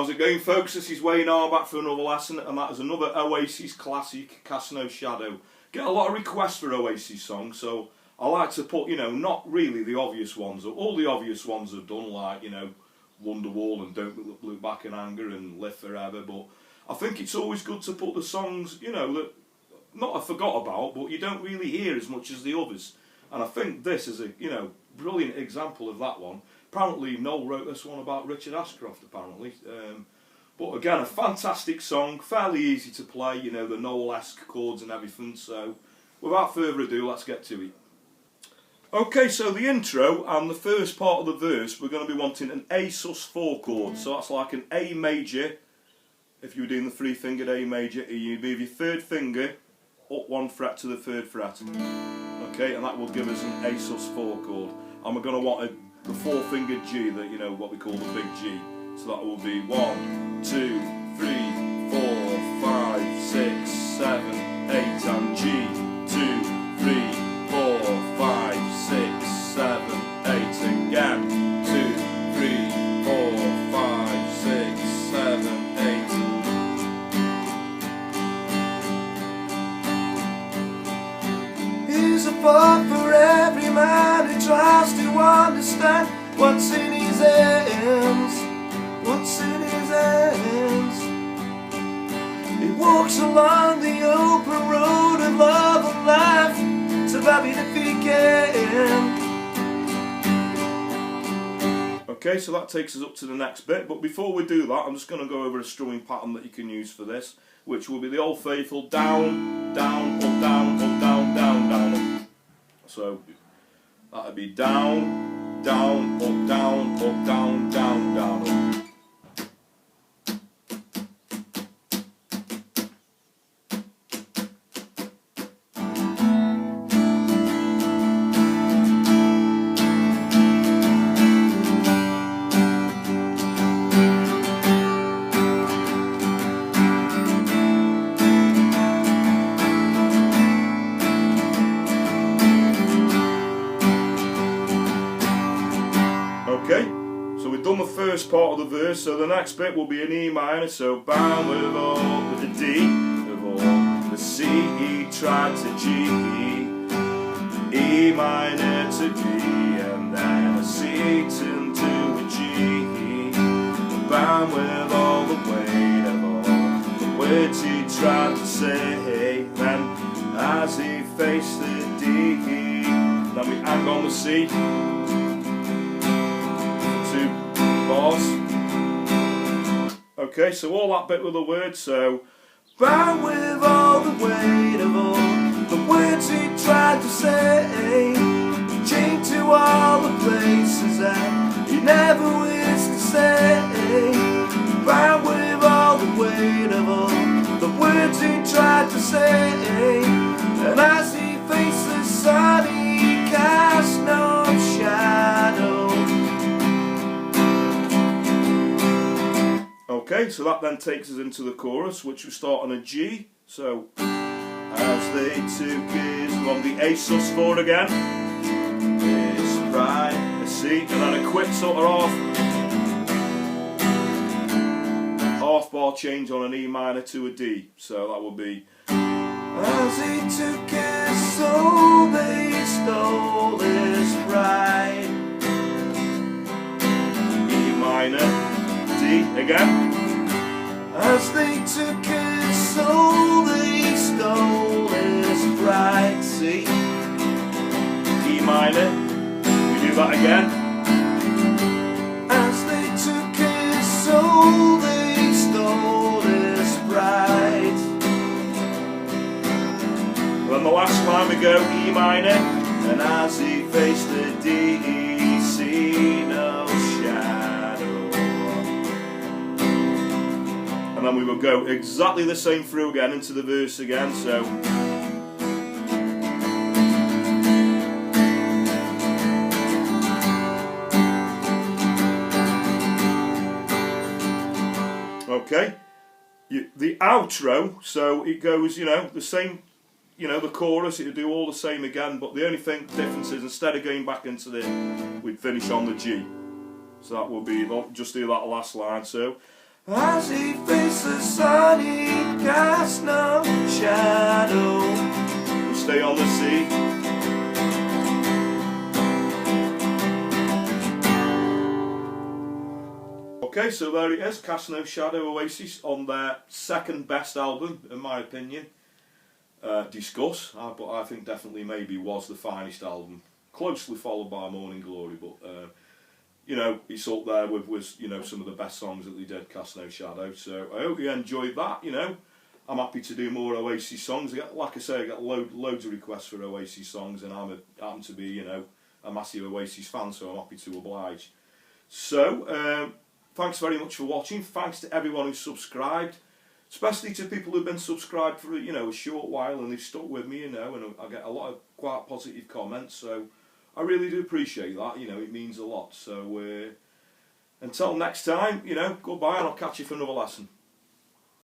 How's it going, folks? This is Wayne R back for another lesson, and that is another Oasis classic, Cast No Shadow. Get a lot of requests for Oasis songs, so I like to put, not really the obvious ones. All the obvious ones I've done, like, Wonderwall and Don't Look Back in Anger and Live Forever, but I think it's always good to put the songs, that not I forgot about, but you don't really hear as much as the others. And I think this is a, brilliant example of that one. Apparently Noel wrote this one about Richard Ashcroft, apparently. But again, a fantastic song, fairly easy to play, the Noel-esque chords and everything. So without further ado, let's get to it. Okay, so the intro and the first part of the verse, we're going to be wanting an A sus4 chord. So that's like an A major. If you were doing the three-fingered A major, you'd move your third finger up one fret to the third fret. Okay, and that will give us an A sus4 chord. And we're going to want the four-fingered G, that what we call the big G. So that will be 1, 2, 3, 4, 5, 6, 7, 8, and G. 2, 3, 4, 5, 6, 7, 8 again. 2, 3, 4, 5, 6, 7, 8. Here's a thought for every man who tries to understand what's in his hands. What's in his hands? He walks along the open road of love and life, surviving if he can. Okay, so that takes us up to the next bit, but before we do that, I'm just going to go over a strumming pattern that you can use for this, which will be the old faithful down, down, up, down, up, down, down, down, up. So that would be down, down, up, down, up, down, down, down, up. Okay, so we've done the first part of the verse, so the next bit will be an E minor, so bound with all, with the D, with all, the C, E tried to G, E minor to D, and then a C turned to a G, bound with all the weight of all the words he tried to say, then as he faced the D, then we hang on the C. Okay, so all that bit with the words, so bound with all the weight of all the words he tried to say, chained to all the places that he never wished to say, bound with all the weight of all the words he tried to say, and as he faced the sun he cast no shadow. Okay, so that then takes us into the chorus, which we start on a G. So, as they took his, on the A sus4 again, his pride, a C, and then a quick sort of half bar change on an E minor to a D. So that would be, as he took his soul, they stole his pride. E minor. D again. As they took his soul, they stole his pride. C, E minor. We do that again. As they took his soul, they stole his pride. Then the last line we go E minor, and as he faced the D, C, no shadow. And then we will go exactly the same through again into the verse again, so okay, the outro, so it goes, the same, the chorus, it'll do all the same again, but the only difference is instead of going back into the, we'd finish on the G. So that will be, just do that last line, so As he faces sun, he casts no shadow. We'll stay on the sea. Okay, so there it is, Cast No Shadow, Oasis, on their second best album, in my opinion. Discuss, but I think definitely maybe was the finest album. Closely followed by Morning Glory, but you know, it's up there with you know, some of the best songs that they did, Cast No Shadow. So I hope you enjoyed that. You know, I'm happy to do more Oasis songs. Like I say, I get loads of requests for Oasis songs, and I happen to be, you know, a massive Oasis fan, so I'm happy to oblige. So thanks very much for watching. Thanks to everyone who's subscribed, especially to people who've been subscribed for, you know, a short while and they've stuck with me, you know, and I get a lot of quite positive comments, so I really do appreciate that, you know, it means a lot. So until next time, you know, goodbye, and I'll catch you for another lesson.